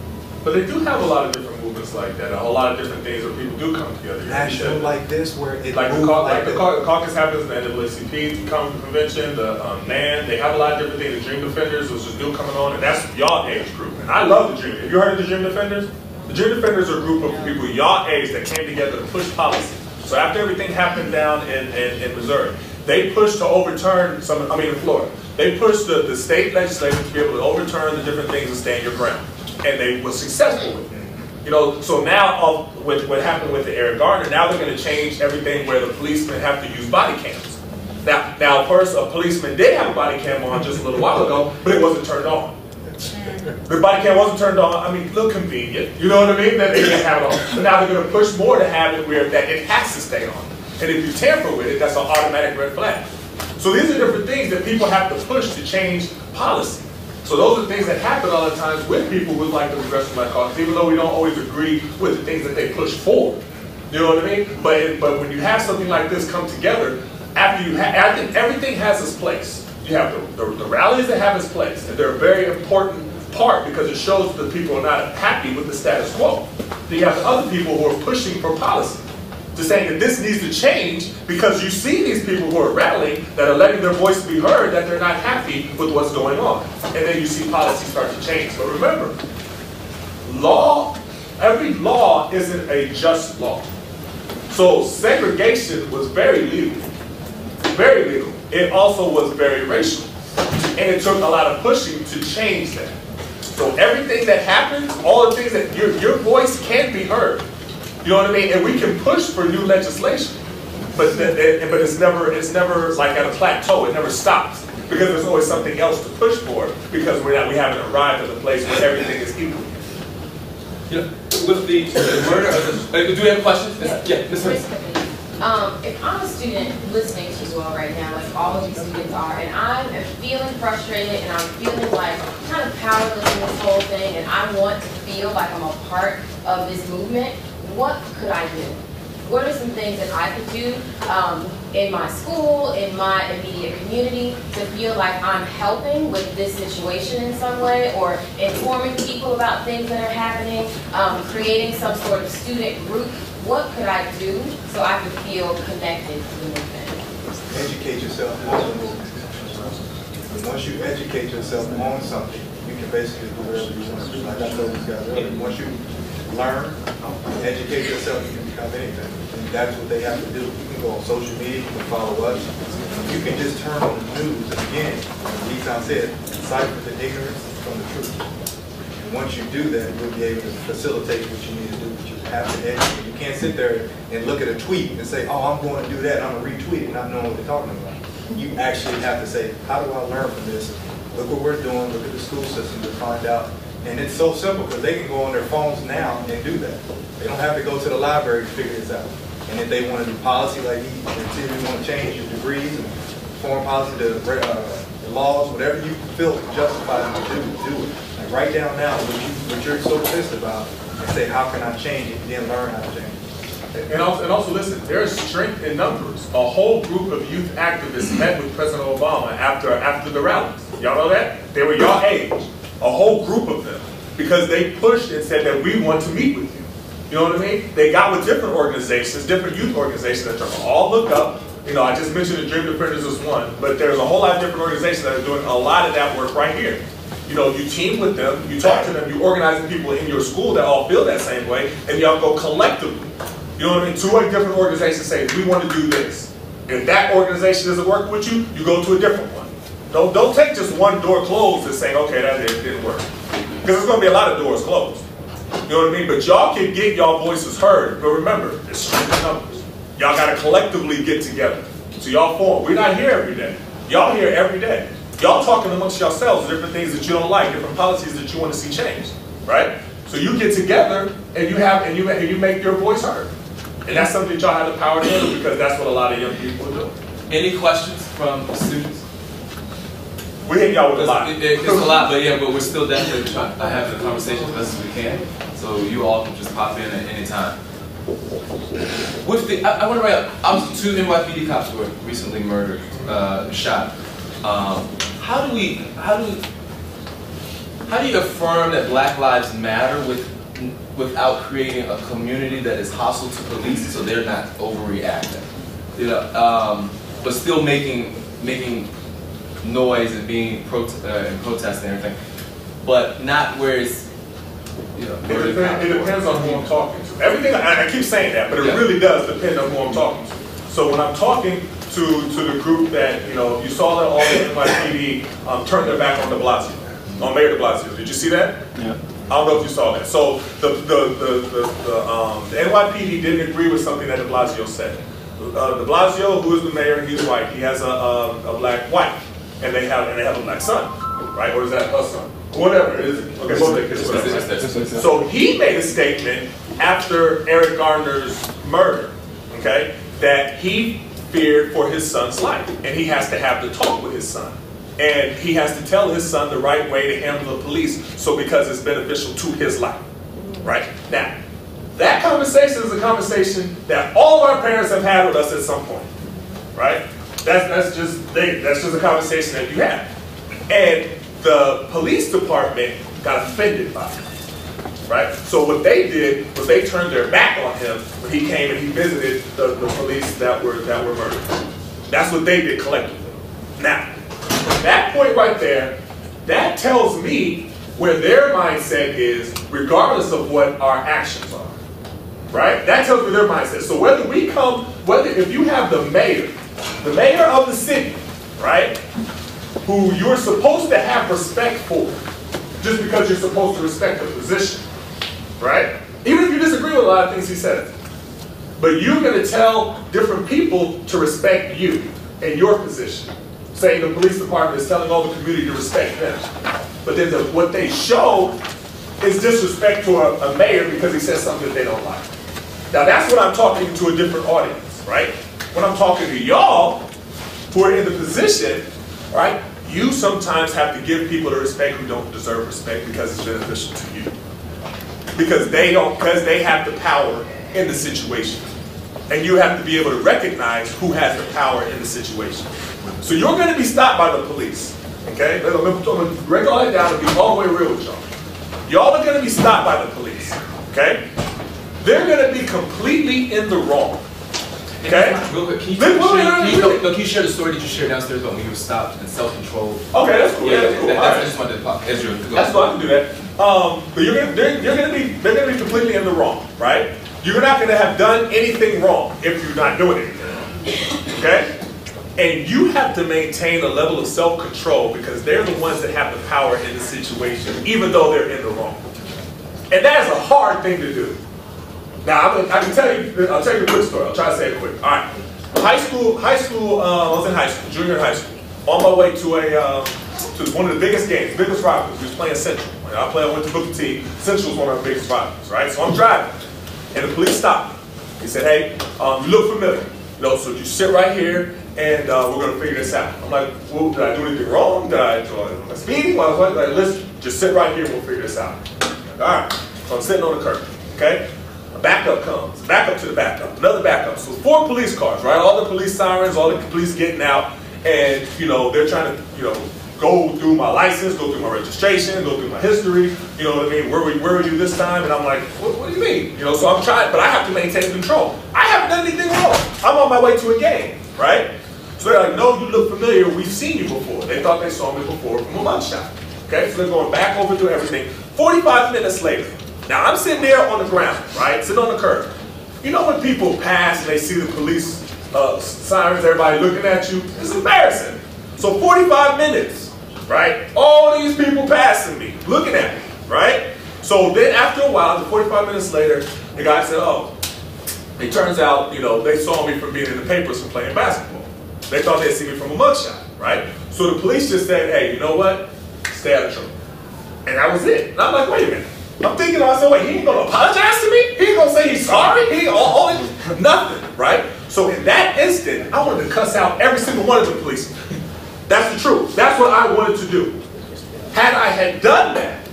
But they do have a lot of different movements like that, a lot of different things where people do come together. National like this, where it like moves the caucus happens, the NAACP convention, the NAN, they have a lot of different things. The Dream Defenders, which is new coming on, and that's y'all age group. And I love the Dream. Have you heard of the Dream Defenders? The Dream Defenders are a group of people y'all age that came together to push policy. So after everything happened down in Missouri, they pushed to overturn in Florida. They pushed the state legislature to be able to overturn the different things and stand your ground. And they were successful with it. You know, so now with what happened with the Eric Garner, now they're going to change everything where the policemen have to use body cams. Now first, a policeman did have a body cam on just a little while ago, but it wasn't turned on. The body cam wasn't turned on. I mean, a little convenient. You know what I mean? That they didn't have it on. But now they're going to push more to have it where that it has to stay on. And if you tamper with it, that's an automatic red flag. So these are different things that people have to push to change policy. So those are things that happen all the times with people who like the Progressive Black Caucus, even though we don't always agree with the things that they push for. You know what I mean? But when you have something like this come together, after I think everything has its place. You have the rallies that have its place, and they're a very important part because it shows that the people are not happy with the status quo. Then you have the other people who are pushing for policy, to saying that this needs to change because you see these people who are rallying that are letting their voice be heard that they're not happy with what's going on. And then you see policy start to change. But remember, every law isn't a just law. So segregation was very legal. Very legal. It also was very racial. And it took a lot of pushing to change that. So everything that happens, all the things that your voice can be heard. You know what I mean? And we can push for new legislation, but it's never like at a plateau. It never stops because there's always something else to push for because we haven't arrived at a place where everything is equal. You know, with the murder of the, do we have questions? Yeah, Ms. Smith. If I'm a student listening to you all right now, like all of these students are, and I'm feeling frustrated and I'm feeling like I'm kind of powerless in this whole thing, and I want to feel like I'm a part of this movement. What could I do? What are some things that I could do in my school, in my immediate community, to feel like I'm helping with this situation in some way, or informing people about things that are happening, creating some sort of student group? What could I do so I could feel connected to the movement? educate yourself on the movement. And once you educate yourself on something, you can basically do whatever you want to do. Like I told these guys earlier, once you learn, educate yourself, you can become anything. And that's what they have to do. You can go on social media, you can follow us. You can just turn on the news, and again, as Etan said, decipher the ignorance from the truth. And once you do that, you'll be able to facilitate what you need to do, but you have to educate. You can't sit there and look at a tweet and say, oh, I'm going to do that, I'm going to retweet it, not knowing what they're talking about. You actually have to say, how do I learn from this? Look what we're doing, look at the school system to find out. And it's so simple, because they can go on their phones now and do that. They don't have to go to the library to figure this out. And if they want to do policy like he said, you want to change your degrees and foreign policy, the laws, whatever you feel justified to do it. Like write down now what you're so pissed about and say, how can I change it? And then learn how to change it. And also listen, there is strength in numbers. A whole group of youth activists met with President Obama after the rallies. Y'all know that? They were your age. A whole group of them. Because they pushed and said that we want to meet with you. You know what I mean? They got with different organizations, different youth organizations that you all look up. You know, I just mentioned the Dream Defenders as one, but there's a whole lot of different organizations that are doing a lot of that work right here. You know, you team with them, you talk to them, you organize the people in your school that all feel that same way, and y'all go collectively. You know what I mean? 2 or different organizations say, we want to do this. If that organization doesn't work with you, you go to a different one. Don't take just one door closed and say, okay, that didn't work. Because there's going to be a lot of doors closed. You know what I mean? But y'all can get y'all voices heard. But remember, it's strength in numbers. Y'all got to collectively get together. So y'all form. We're not here every day. Y'all here every day. Y'all talking amongst yourselves, different things that you don't like, different policies that you want to see changed, right? So you get together and you make your voice heard. And that's something that y'all have the power to handle, because that's what a lot of young people do. Any questions from students? We hit y'all with a lot. It's a lot, but yeah, but we're still definitely trying to have the conversation as best as we can. So you all can just pop in at any time. With the, I want to write up, 2 NYPD cops were recently murdered, shot. How do you affirm that Black Lives Matter without creating a community that is hostile to police, so they're not overreacting? You know, but still making noise and being and protesting and everything, but not where it's, you know. It depends on who I'm talking to. Everything, I keep saying that, but it really does depend on who I'm talking to. So when I'm talking to the group that, you know, you saw that all the NYPD turn their back on de Blasio, on Mayor de Blasio. Did you see that? Yeah. I don't know if you saw that. So the NYPD didn't agree with something that de Blasio said. De Blasio, who is the mayor, he's white. He has a black wife, and they have a black son, right? Or is that a son? Whatever it is. Okay, whatever. So he made a statement after Eric Garner's murder, okay, that he feared for his son's life, and he has to have the talk with his son. And he has to tell his son the right way to handle the police, so because it's beneficial to his life, right? Now, that conversation is a conversation that all of our parents have had with us at some point, right? That's just a conversation that you have. And the police department got offended by it, right? So what they did was they turned their back on him when he came and he visited the police that were murdered. That's what they did collectively. Now, that point right there, that tells me where their mindset is, regardless of what our actions are, right? That tells me their mindset. So if you have the mayor of the city, right, who you're supposed to have respect for, just because you're supposed to respect the position, right? Even if you disagree with a lot of things he says, but you're going to tell different people to respect you and your position. Saying the police department is telling all the community to respect them. But then what they show is disrespect to a mayor because he says something that they don't like. Now that's when I'm talking to a different audience, right? When I'm talking to y'all who are in the position, right? You sometimes have to give people the respect who don't deserve respect because it's beneficial to you. Because they have the power in the situation. And you have to be able to recognize who has the power in the situation. So you're going to be stopped by the police, okay? I'm going to break all that down and be all the way real with y'all. Y'all are going to be stopped by the police, okay? They're going to be completely in the wrong. Okay? Real quick, can you share the story that you shared downstairs about when you were stopped and self-controlled? Okay, that's cool. Yeah, that's cool. I just wanted to Ezra, go. That's fine, I can do that. But they're gonna be completely in the wrong, right? You're not gonna have done anything wrong if you're not doing anything wrong. Okay? And you have to maintain a level of self-control because they're the ones that have the power in the situation, even though they're in the wrong. And that is a hard thing to do. Now, I'll tell you a quick story. I'll try to say it quick. All right. I was in high school, junior high school, on my way to one of the biggest games, biggest rivals. We was playing Central. When I went to Booker T. Central was one of our biggest rivals, right? So I'm driving, and the police stopped me. He said, hey, you look familiar. So you sit right here, and we're going to figure this out. I'm like, well, did I do anything wrong? Did I speeding? Like, listen, just sit right here and we'll figure this out. Like, all right. So I'm sitting on the curb, okay? A backup comes, backup to the backup, another backup. So 4 police cars, right? All the police sirens, all the police getting out, and, they're trying to, go through my license, go through my registration, go through my history, you know what I mean? Where were you this time? And I'm like, what do you mean? So I'm trying, but I have to maintain control. I haven't done anything wrong. I'm on my way to a game, right? So they're like, no, you look familiar. We've seen you before. They thought they saw me before from a mugshot. Okay, so they're going back over through everything. 45 minutes later, now I'm sitting there on the ground, right? Sitting on the curb. You know when people pass and they see the police sirens, everybody looking at you? It's embarrassing. So 45 minutes, right? All these people passing me, looking at me, right? So then after a while, 45 minutes later, the guy said, oh, it turns out, they saw me from being in the papers from playing basketball. They thought they'd see me from a mugshot, right? So the police just said, hey, you know what? Stay out of trouble. And that was it. And I'm like, wait a minute. I'm thinking to myself, wait, he ain't gonna apologize to me? He ain't gonna say he's sorry? He ain't nothing, right? So in that instant, I wanted to cuss out every single one of the policemen. That's the truth. That's what I wanted to do. Had I had done that,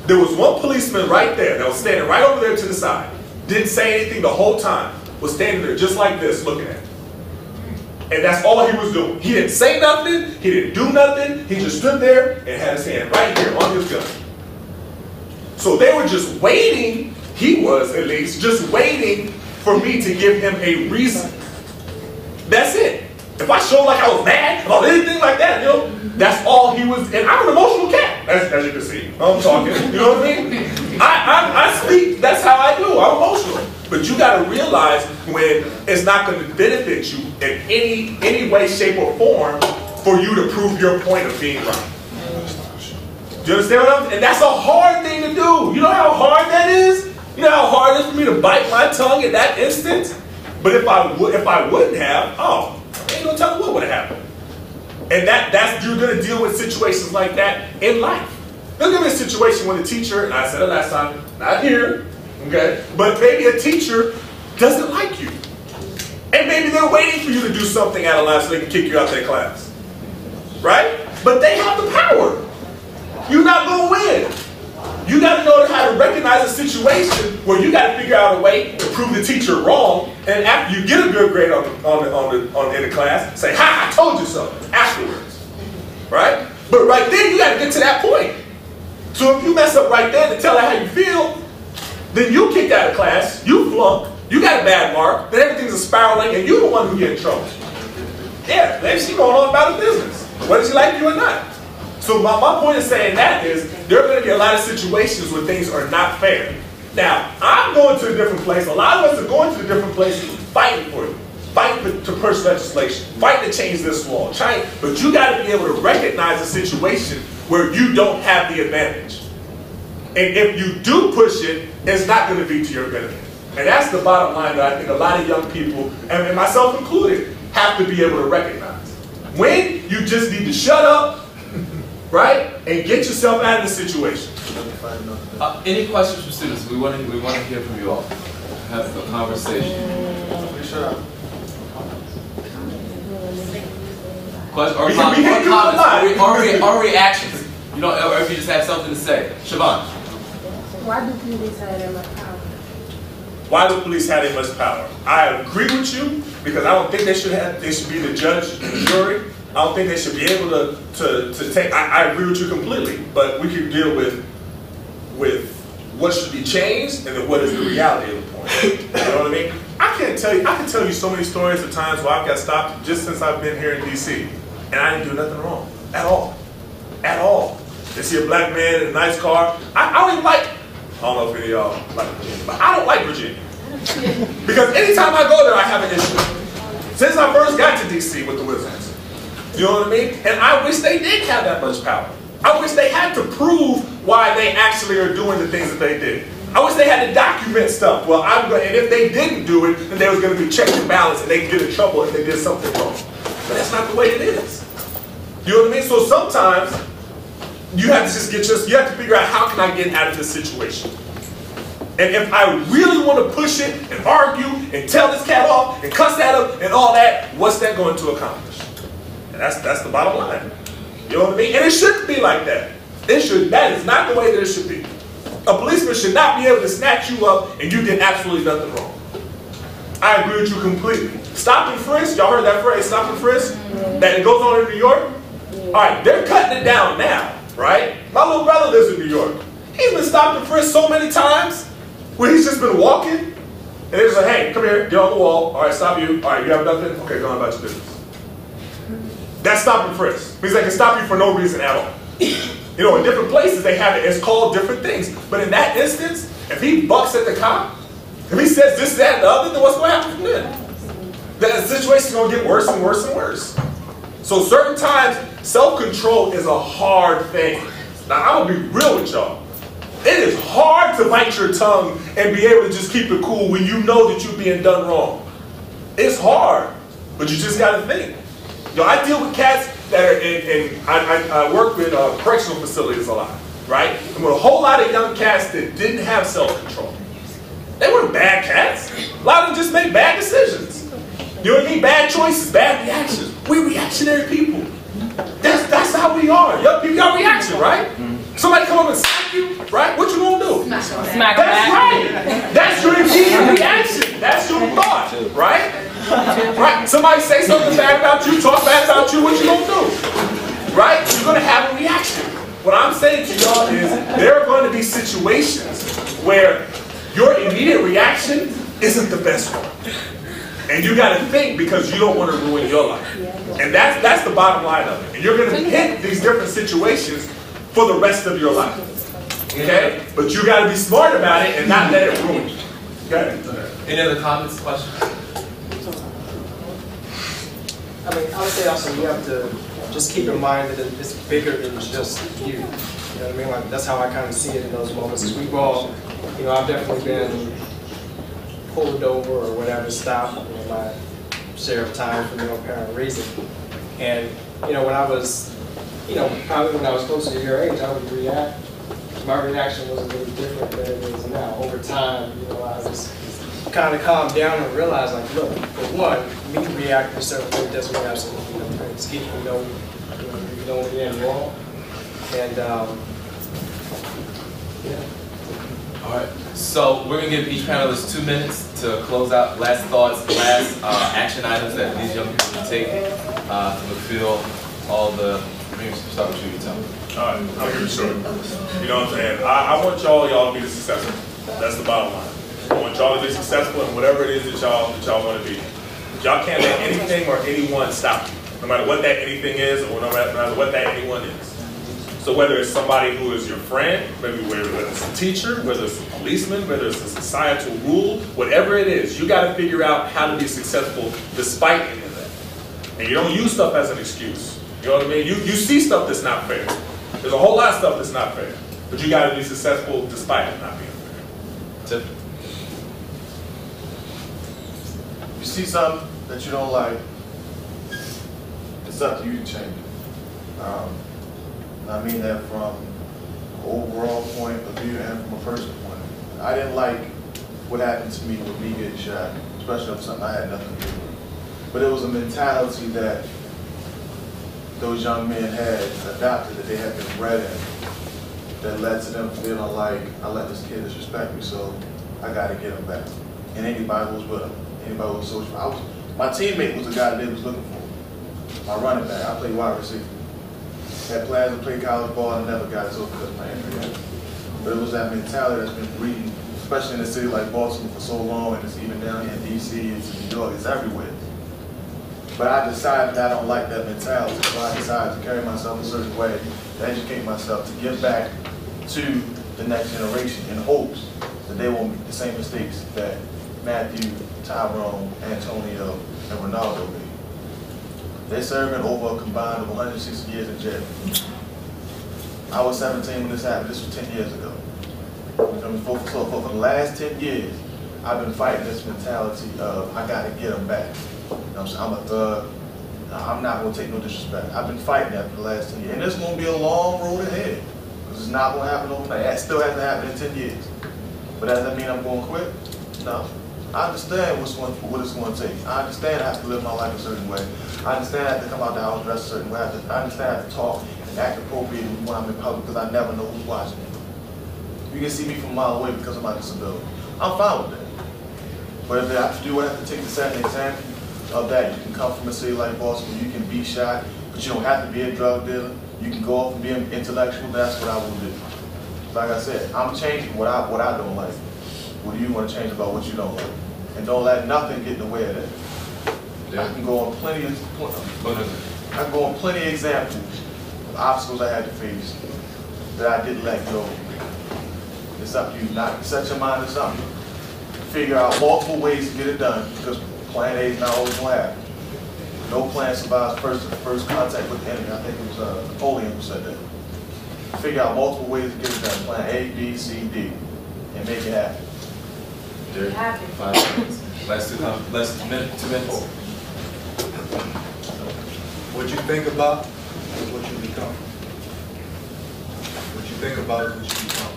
there was one policeman right there that was standing right over there to the side. Didn't say anything the whole time. Was standing there just like this, looking at me. And that's all he was doing. He didn't say nothing. He didn't do nothing. He just stood there and had his hand right here on his gun. So they were just waiting, he was at least, just waiting for me to give him a reason. That's it. If I showed like I was mad about anything like that, that's all he was. And I'm an emotional cat, as you can see. I'm talking, you know what I mean? I speak, that's how I do. I'm emotional. But you got to realize when it's not going to benefit you in any way, shape, or form for you to prove your point of being right. Do you understand what I'm saying? And that's a hard thing to do. You know how hard that is? You know how hard it is for me to bite my tongue in that instant? But if I wouldn't have, I ain't gonna tell you what would have happened. And that's you're gonna deal with situations like that in life. There's gonna be a situation when a teacher, and I said it last time, not here, okay, but maybe a teacher doesn't like you. And maybe they're waiting for you to do something out of line so they can kick you out of their class. Right? But they have the power. You're not gonna win. You got to know how to recognize a situation where you got to figure out a way to prove the teacher wrong, and after you get a good grade in the class, say, "Ha! I told you so." Afterwards, right? But right then you got to get to that point. So if you mess up right there to tell her how you feel, then you kicked out of class, you flunk, you got a bad mark, then everything's spiraling, and you're the one who get in trouble. Yeah, maybe she's going on about her business, whether she like you or not. So my point of saying that is there are going to be a lot of situations where things are not fair. Now, I'm going to a different place. A lot of us are going to a different place fighting for it. Fighting to push legislation. Fighting to change this law. But you got to be able to recognize a situation where you don't have the advantage. And if you do push it, it's not going to be to your benefit. And that's the bottom line that I think a lot of young people, and myself included, have to be able to recognize. When you just need to shut up, right, and get yourself out of the situation. Any questions from students? We want to hear from you all. Have a conversation. Questions or reactions? You don't, or if you just have something to say. Siobhan. Why do police have that much power? Why do police have that much power? I agree with you because I don't think they should be the judge and the jury. I don't think they should be able to take, I agree with you completely, but we can deal with what should be changed and then what is the reality of the point. You know what I mean? I can tell you so many stories of times where I've got stopped just since I've been here in DC, and I didn't do nothing wrong at all, at all. They see a black man in a nice car. I don't even like. I don't know if any of y'all like Virginia, but I don't like Virginia because anytime I go there, I have an issue. Since I first got to DC with the Wizards, you know what I mean? And I wish they did have that much power. I wish they had to prove why they actually are doing the things that they did. I wish they had to document stuff. Well, and if they didn't do it, then there was going to be checks and balance, and they could get in trouble if they did something wrong. But that's not the way it is. You know what I mean? So sometimes you have to just you have to figure out how can I get out of this situation. And if I really want to push it and argue and tell this cat off and cuss at him and all that, what's that going to accomplish? And that's the bottom line. You know what I mean? And it shouldn't be like that. That is not the way that it should be. A policeman should not be able to snatch you up and you did absolutely nothing wrong. I agree with you completely. Stop and frisk, y'all heard that phrase, stop and frisk? That it goes on in New York? All right, they're cutting it down now, right? My little brother lives in New York. He's been stopped and frisked so many times where he's just been walking and they're just like, hey, come here, get on the wall. All right, stop you. All right, you have nothing? Okay, go on about your business. That's stop and frisk. Means they can stop you for no reason at all. You know, in different places they have it, it's called different things. But in that instance, if he bucks at the cop, if he says this, that, and the other, then what's going to happen from then? The situation's going to get worse and worse and worse. So certain times, self-control is a hard thing. Now, I'm going to be real with y'all. It is hard to bite your tongue and be able to just keep it cool when you know that you're being done wrong. It's hard, but you just got to think. Yo, I deal with cats that are I work with correctional facilities a lot, right? And with a whole lot of young cats that didn't have self-control. They weren't bad cats. A lot of them just make bad decisions. You know what I mean? Bad choices, bad reactions. We're reactionary people. That's how we are. Young people got reaction, right? Somebody come up and smack you, right? What you gonna do? Smack That's right. That's your immediate reaction. That's your thought, right? Right? Somebody say something bad about you, talk bad about you, what you gonna do? Right? You're gonna have a reaction. What I'm saying to y'all is there are going to be situations where your immediate reaction isn't the best one. And you gotta think because you don't want to ruin your life. And that's the bottom line of it. And you're gonna hit these different situations for the rest of your life. Okay? But you gotta be smart about it and not let it ruin you. Okay? Any other comments, questions? I mean, I would say also you have to just keep in mind that it's bigger than just you. You know what I mean? Like that's how I kind of see it in those moments. Because we've all, you know, I've definitely been pulled over or whatever, stopped, you know, my share of time for no apparent reason. And you know, when I was, you know, probably when I was closer to your age, I would react. My reaction was a little different than it is now. Over time, you know, I was kind of calm down and realize, like, look, for one, me reacting a certain way doesn't mean absolutely no good. It's keeping you know when you're in wrong. And yeah. All right. So we're gonna give each panelist 2 minutes to close out. Last thoughts, last action items that these young people can take to fulfill all the dreams. Start with you, Etan. All right, I'll give it short. You know what I'm saying? I want y'all to be successful. That's the bottom line. I want y'all to be successful in whatever it is that y'all want to be. Y'all can't let anything or anyone stop you, no matter what that anything is or no matter what that anyone is. So whether it's somebody who is your friend, maybe whether it's a teacher, whether it's a policeman, whether it's a societal rule, whatever it is, you got to figure out how to be successful despite any of that. And you don't use stuff as an excuse. You know what I mean? You see stuff that's not fair. There's a whole lot of stuff that's not fair, but you got to be successful despite it not being fair. Tip. You see something that you don't like, it's up to you to change it. And I mean that from an overall point of view and from a personal point of view. I didn't like what happened to me with me getting shot, especially on something I had nothing to do with. But it was a mentality that those young men had adopted, that they had been bred in, that led to them feeling like, I let this kid disrespect me, so I got to get him back. And anybody who was with him, anybody who was social, my teammate was the guy that they was looking for. My running back, I played wide receiver. Had plans to play college ball and never got it over because my injury. But it was that mentality that's been breeding especially in a city like Baltimore for so long, and it's even down here in DC, it's in New York, it's everywhere. But I decided I don't like that mentality, so I decided to carry myself a certain way, to educate myself, to give back to the next generation in hopes that they won't make the same mistakes that Matthew, Tyrone, Antonio, and Ronaldo made. They're serving over a combined of 160 years in jail. I was 17 when this happened. This was 10 years ago. So for the last 10 years, I've been fighting this mentality of I got to get them back. You know what I'm saying? I'm a thug. I'm not going to take no disrespect. I've been fighting that for the last 10 years. And it's going to be a long road ahead. Because it's not going to happen overnight. It still hasn't happened in 10 years. But does that mean I'm going to quit? No. I understand what it's going to take. I understand I have to live my life a certain way. I understand I have to come out the house dressed a certain way. I understand I have to talk and act appropriately when I'm in public because I never know who's watching me. You can see me from a mile away because of my disability. I'm fine with that. But if I have to do what I have to take to set an example of that, you can come from a city like Boston, you can be shot, but you don't have to be a drug dealer. You can go off and be an intellectual. That's what I will do. Like I said, I'm changing what I don't like. What do you want to change about what you don't like? And don't let nothing get in the way of that. I can go on plenty of examples of obstacles I had to face that I didn't let go. It's up to you. Not set your mind to something. Figure out multiple ways to get it done because plan A is not always going to happen. No plan survives first contact with the enemy. I think it was Napoleon who said that. Figure out multiple ways to get it done. Plan A, B, C, D, and make it happen. 5 minutes. Last 2 minutes. What you think about is what you become. What you think about is what you become.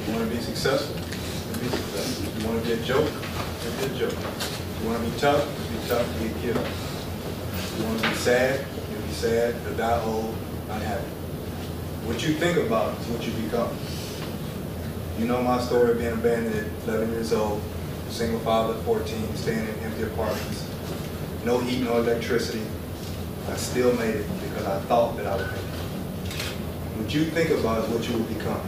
You want to be successful? Be successful. You want to be a joke? Be a joke. You want to be tough? Be tough. Be killed. You want to be sad? You'll be sad. You'll die old, unhappy. What you think about is what you become. You know my story of being abandoned at 11 years old, single father, 14, staying in empty apartments, no heat, no electricity. I still made it because I thought that I would make it. What you think about is what you will become,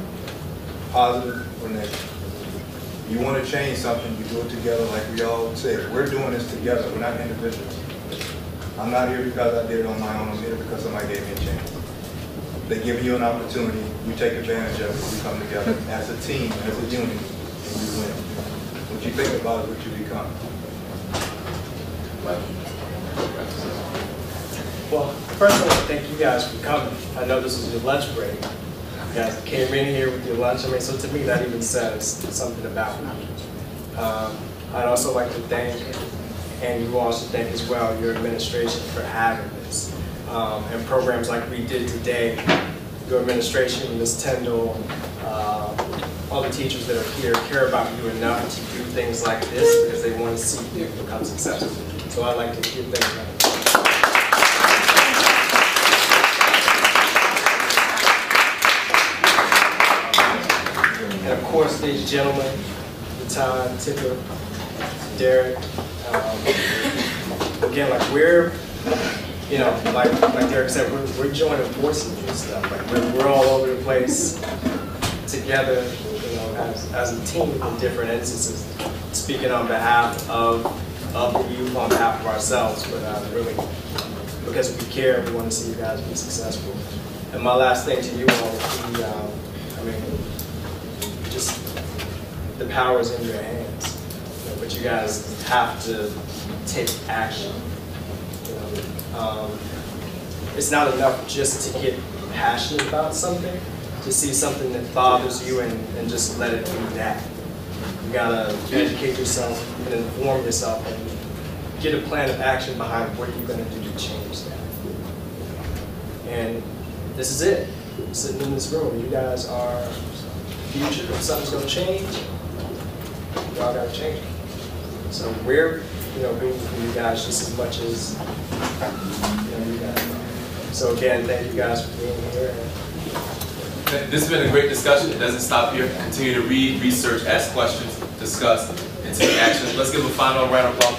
positive or negative. You want to change something, you do it together like we all said. We're doing this together, we're not individuals. I'm not here because I did it on my own, I'm here because somebody gave me a chance. They give you an opportunity, you take advantage of it, we come together as a team, as a unit, and you win. What you think about is what you become. Well, first I want to thank you guys for coming. I know this was your lunch break. You guys came in here with your lunch. I mean, so to me that even says something about you. I'd also like to thank, and you also thank as well, your administration for having this. And programs like we did today, your administration, Ms. Tyndall, all the teachers that are here care about you enough to do things like this because they want to see you become successful. So I'd like to give them that. And of course, these gentlemen, Etan, Tipper, Derek, again, like we're, you know, like Derek said, we're joining forces and stuff. Like we're all over the place together, you know, as a team in different instances, speaking on behalf of the youth, on behalf of ourselves, but really because we care, we want to see you guys be successful. And my last thing to you all would be, I mean, just the power is in your hands, you know, but you guys have to take action. It's not enough just to get passionate about something, to see something that bothers you and just let it be that. You gotta educate yourself and inform yourself and get a plan of action behind what you're gonna do to change that. And this is it. Sitting in this room, you guys are the future. If something's gonna change, y'all gotta change it. So we're, you know, rooting for you guys just as much as you guys are. So again, thank you guys for being here. This has been a great discussion. It doesn't stop here. Continue to read, research, ask questions, discuss, and take action. Let's give a final round of applause.